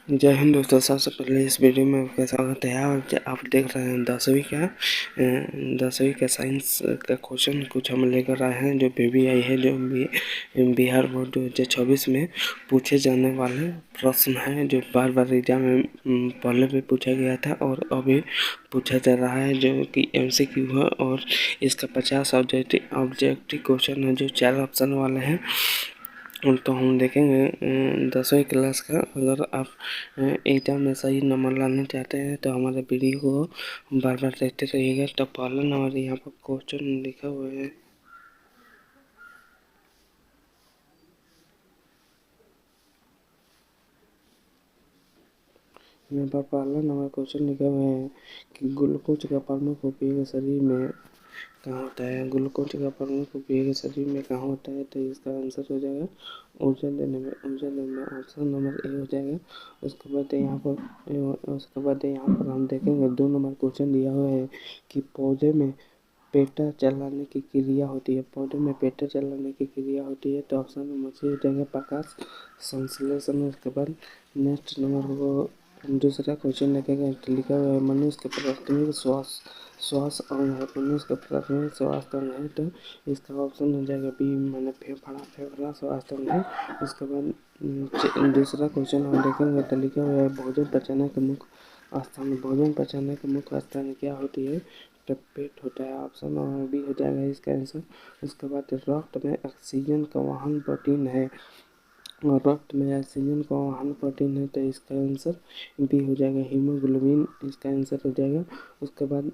जय हिंद दोस्तों। सबसे पहले इस वीडियो में आपका स्वागत है। और आप देख रहे हैं 10वीं का साइंस का क्वेश्चन कुछ हम लेकर आए हैं, जो बीबीआई है, जो बिहार बोर्ड 2024 में पूछे जाने वाले प्रश्न हैं, जो बार बार एग्जाम में पहले भी पूछा गया था और अभी पूछा जा रहा है, जो कि MCQ है। और इसका 50 ऑब्जेक्टिव क्वेश्चन है, जो 4 ऑप्शन वाले हैं। तो हम देखेंगे 10वीं क्लास का। अगर आप एग्जाम में सही नंबर लाना चाहते हैं तो हमारे वीडियो को बार बार देखते रहिएगा। तो पहला नंबर यहाँ पर क्वेश्चन लिखा हुआ है। यहाँ पर पहला नंबर क्वेश्चन लिखा हुआ है कि ग्लूकोज का प्रमुख उपयोग शरीर में कहाँ होता है। ग्लूकोज का प्रमुख उपयोग शरीर में कहाँ होता है, तो इसका आंसर हो जाएगा ऊर्जा देने में। ऑप्शन नंबर ए हो जाएगा। उसके बाद यहाँ पर हम देखेंगे 2 नंबर क्वेश्चन दिया हुआ है कि पौधे में पेटा चलाने की क्रिया होती है। पौधे में पेटा चलाने की क्रिया होती है, तो ऑप्शन नंबर सी हो जाएगा प्रकाश संश्लेषण। उसके बाद नेक्स्ट नंबर को दूसरा क्वेश्चन लिखा हुआ है मनुष्य के प्राथमिक श्वास अंग है। मनुष्य का प्राथमिक श्वास अंग है, तो इसका ऑप्शन हो जाएगा बी, मैंने फेफड़ा श्वास अंग है। उसके बाद दूसरा क्वेश्चन हम देखेंगे तो लिखा हुआ है भोजन पचाने का मुख्य स्थान। भोजन पचाने का मुख्य स्थान क्या होती है, तो पेट होता है। ऑप्शन नंबर बी हो जाएगा इसका आंसर। उसके बाद रक्त में ऑक्सीजन का वाहन प्रोटीन है। और रक्त में ऑक्सीजन का वाहन प्रोटीन है, तो इसका आंसर बी हो जाएगा हीमोग्लोबिन, इसका आंसर हो जाएगा। उसके बाद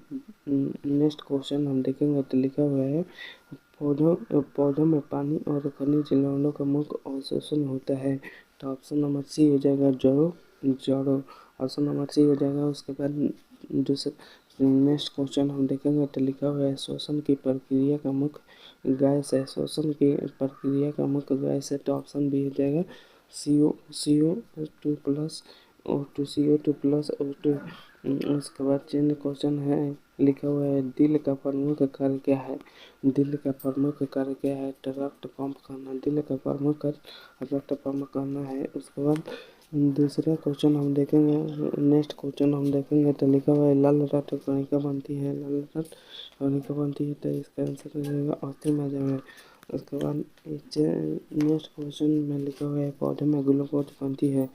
नेक्स्ट क्वेश्चन हम देखेंगे तो लिखा हुआ है पौधों में पानी और खनिज लवणों का मुख्य अवशोषण होता है, तो ऑप्शन नंबर सी हो जाएगा जड़ों। ऑप्शन नंबर सी हो जाएगा। उसके बाद दूसरा नेक्स्ट क्वेश्चन हम देखेंगे तो लिखा हुआ है श्वसन की प्रक्रिया का मुख्य गैस है। श्वसन की प्रक्रिया का मुख्य गैस है, तो ऑप्शन बी हो जाएगा CO2 plus CO2 plus O2। उसके बाद चिन्ह क्वेश्चन है लिखा हुआ है दिल का प्रमुख कार्य क्या है। दिल का प्रमुख कार्य क्या है, तो रक्त पंप करना। दिल का प्रमुख कार्य रक्त पंप करना है। उसके बाद दूसरा क्वेश्चन हम देखेंगे नेक्स्ट क्वेश्चन हम देखेंगे तो लिखा हुआ है लाल रक्त कणिका बनती है। लाल रक्त कणिका बनती है, तो इसका आंसर हो जाएगा अस्थि माध्यम में। उसके बाद नेक्स्ट क्वेश्चन में लिखा हुआ है पौधे में ग्लूकोज बनती है।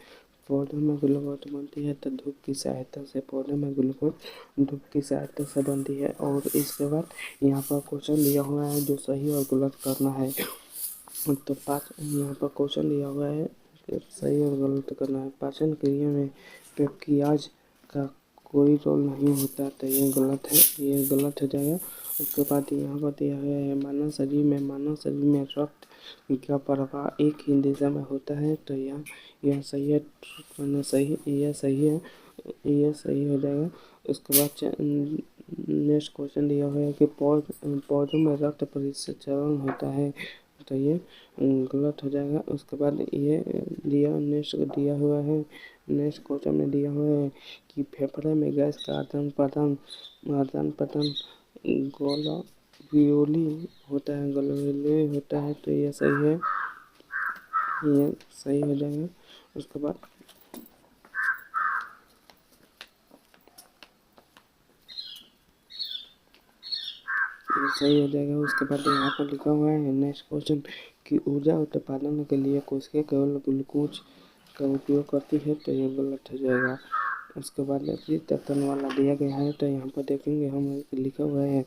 पौधे में ग्लूकोज बनती है, तो धूप की सहायता से। पौधे में ग्लूकोज धूप की सहायता से बनती है। और इसके बाद यहाँ पर क्वेश्चन दिया हुआ है जो सही और गलत करना है। तो यहाँ पर क्वेश्चन दिया हुआ है सही और गलत करना है। पाचन क्रिया में पेप्टियाज का कोई रोल नहीं होता, तो ये गलत है, ये गलत हो जाएगा। उसके बाद यहाँ पर दिया गया है मानव शरीर में रक्त का प्रवाह एक ही दिशा में होता है, तो यह सही है। यह सही है, यह सही हो जाएगा। उसके बाद नेक्स्ट क्वेश्चन दिया हुआ है कि पौधों में रक्त परिसंचरण होता है, तो ये गलत हो जाएगा। उसके बाद ये नेक्स्ट दिया हुआ है नेक्स्ट क्वेश्चन में दिया हुआ है कि फेफड़े में गैस का आदान प्रदान ग्लोब्यूली होता है, तो ये सही है, ये सही हो जाएगा। उसके बाद ये सही हो जाएगा। उसके बाद यहाँ पर लिखा हुआ है नेक्स्ट क्वेश्चन कि ऊर्जा उत्पादन के लिए कोशिका केवल ग्लूकोज का उपयोग करती है, तो ये गलत हो जाएगा। उसके बाद तत्व वाला दिया गया है, तो यहाँ पर देखेंगे हम लिखा हुआ है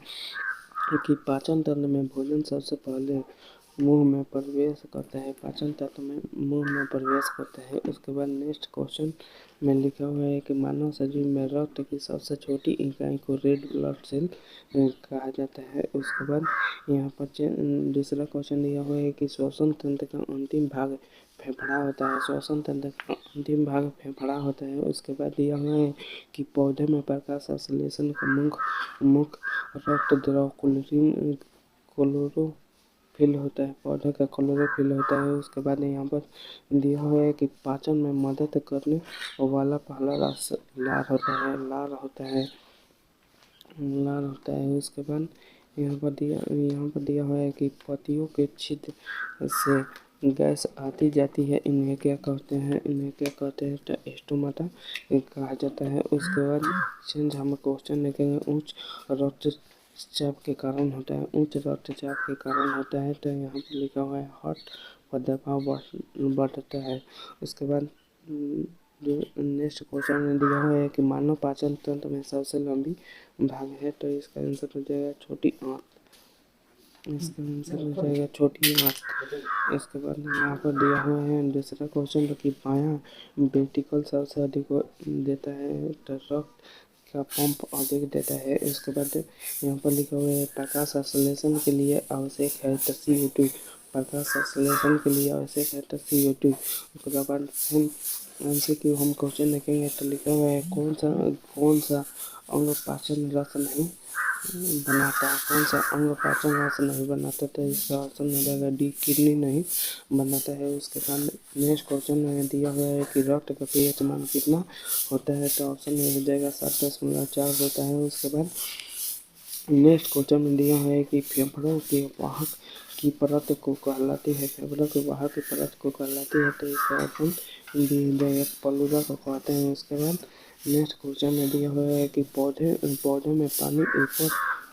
कि पाचन तंत्र में भोजन सबसे पहले मुंह में प्रवेश करता है। पाचन तंत्र में मुंह में प्रवेश करता है। उसके बाद नेक्स्ट क्वेश्चन में लिखा हुआ है कि मानव शरीर में रक्त की सबसे छोटी इकाई को रेड ब्लड सेल कहा जाता है। उसके बाद यहाँ पर दूसरा क्वेश्चन दिया हुआ है कि श्वसन तंत्र का अंतिम भाग फेफड़ा होता है। श्वसन तंत्र का अंतिम भाग फेफड़ा होता है। उसके बाद दिया हुआ है कि पौधे में प्रकाश संश्लेषण का मुख्य रक्त द्रव क्लोरोफिल होता है। पौधे का क्लोरोफिल होता है। उसके बाद यहाँ पर दिया हुआ है कि पाचन में मदद करने वाला पहला रस लार होता है। उसके बाद यहाँ पर दिया हुआ है कि पत्तियों के छिद्र से गैस आती जाती है, इन्हें क्या कहते हैं? इन्हें क्या कहते हैं? तो स्टोमाटा कहा जाता है। उसके बाद चेंज हम क्वेश्चन देखेंगे। उच्च रक्तचाप के कारण होता है। उच्च रक्तचाप के कारण होता है, तो यहाँ पर लिखा हुआ है हार्ट का दबाव बढ़ता है। उसके बाद जो नेक्स्ट क्वेश्चन में दिया हुआ है कि मानव पाचन तंत्र में सबसे लंबी भाग है, तो इसका आंसर हो जाएगा छोटी आंत। इसका आंसर हो जाएगा छोटी आंत। इसके बाद यहाँ पर दिया हुआ है दूसरा क्वेश्चन, जो कि बायां वेंट्रिकल सबसे अधिक देता है, तो रक्त का पंप अधिक देता है। इसके बाद यहाँ पर लिखा हुआ है प्रकाश संश्लेषण के लिए आवश्यक है तो CO2। प्रकाश संश्लेषण के लिए आवश्यक है तो CO2। उसके बाद आंसर की हम क्वेश्चन देखेंगे, तो लिखा हुआ है कौन सा अंग पाचन रस नहीं बनाता है? कौन सा अंग पाचन रस नहीं बनाता? तो इसका ऑप्शन हो जाएगा डी, किडनी नहीं बनाता है। उसके बाद नेक्स्ट क्वेश्चन में दिया हुआ है कि रक्त का pH मान कितना होता है, तो ऑप्शन में हो जाएगा 7.4 होता है। उसके बाद नेक्स्ट क्वेश्चन में दिया हुआ है कि फेफड़ों के वाहक की परत को कहलाती है। फेफड़ों के वाहक की परत को कहलाती है, तो इसका ऑप्शन डी हो जाएगा पलूरा को कहते हैं। उसके बाद नेक्स्ट क्वेश्चन में दिया हुआ है कि पौधे में पानी ऊपर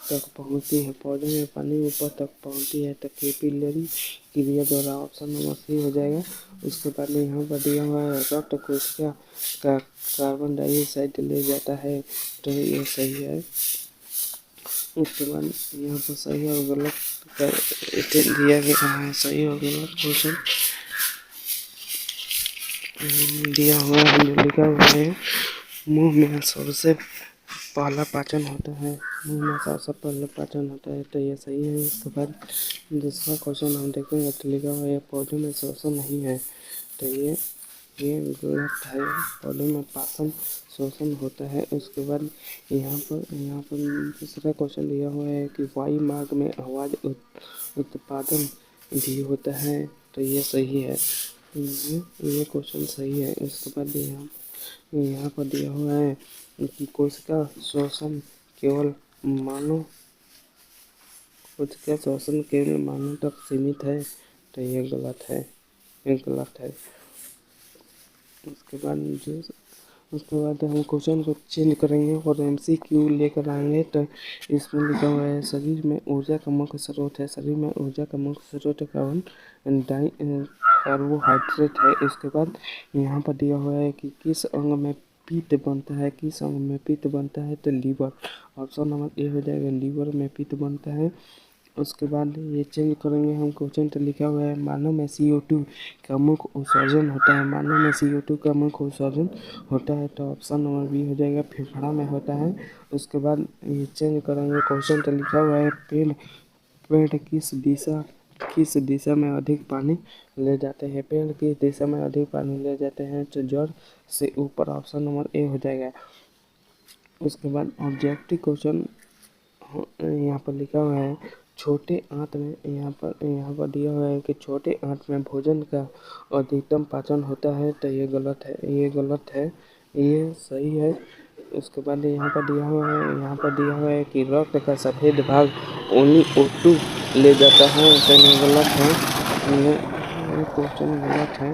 तक पहुँचती है। पौधे में पानी ऊपर तक पहुँचती है, तो कैपिलरी क्रिया द्वारा। ऑप्शन नंबर सी हो जाएगा। उसके बाद यहाँ पर दिया हुआ है रक्त कोशिका का कार्बन डाइऑक्साइड ले जाता है, तो ये सही है। उसके बाद यहाँ पर सही और गलत का दिया गया है। सही और गलत क्वेश्चन दिया हुआ है, जो लिखा हुआ है मुंह में सबसे पहला पाचन होता है। मुंह में सबसे पहला पाचन होता है, तो ये सही है। उसके बाद दूसरा क्वेश्चन हम देखेंगे, तो लिखा हुआ है पौधे में श्वसन नहीं है, तो ये गलत है। पौधे में पाचन श्वसन होता है। उसके बाद यहाँ पर दूसरा क्वेश्चन दिया हुआ है कि वायु मार्ग में आवाज उत्पादन भी होता है, तो ये सही है। ये क्वेश्चन सही है। उसके बाद यहाँ पर दिया हुआ है कि कोशिका श्वसन केवल मानव तक सीमित है, तो ये गलत है। उसके बाद हम क्वेश्चन को चेंज करेंगे और MCQ लेकर आएंगे। तो इसमें लिखा हुआ है शरीर में ऊर्जा का मुख्य स्रोत है। शरीर में ऊर्जा का मुख्य स्रोत कार्बोहाइड्रेट है। इसके बाद यहाँ पर दिया हुआ है कि किस अंग में पित्त बनता है? किस अंग में पित्त बनता है? तो लीवर। ऑप्शन नंबर ए हो जाएगा, लीवर में पित्त बनता है। उसके बाद ये चेंज करेंगे हम क्वेश्चन, तो लिखा हुआ है मानव में CO2 का मुख्य उत्सर्जन होता है। मानव में CO2 का मुख्य उत्सर्जन होता है, तो ऑप्शन नंबर बी हो जाएगा, फेफड़ा में होता है। उसके बाद ये चेंज करेंगे क्वेश्चन, तो लिखा हुआ है पेड़ किस दिशा में अधिक पानी ले जाते हैं? पेड़ किस दिशा में अधिक पानी ले जाते हैं? तो जड़ से ऊपर। ऑप्शन नंबर ए हो जाएगा। उसके बाद ऑब्जेक्टिव क्वेश्चन यहाँ पर लिखा हुआ है छोटे आंत में, यहाँ पर दिया हुआ है कि छोटे आंत में भोजन का अधिकतम पाचन होता है, तो ये गलत है। ये सही है। उसके बाद यहाँ पर दिया हुआ है कि रक्त का सफ़ेद भाग ओनली O2 ले जाता है, तो ये गलत है। ये क्वेश्चन गलत है।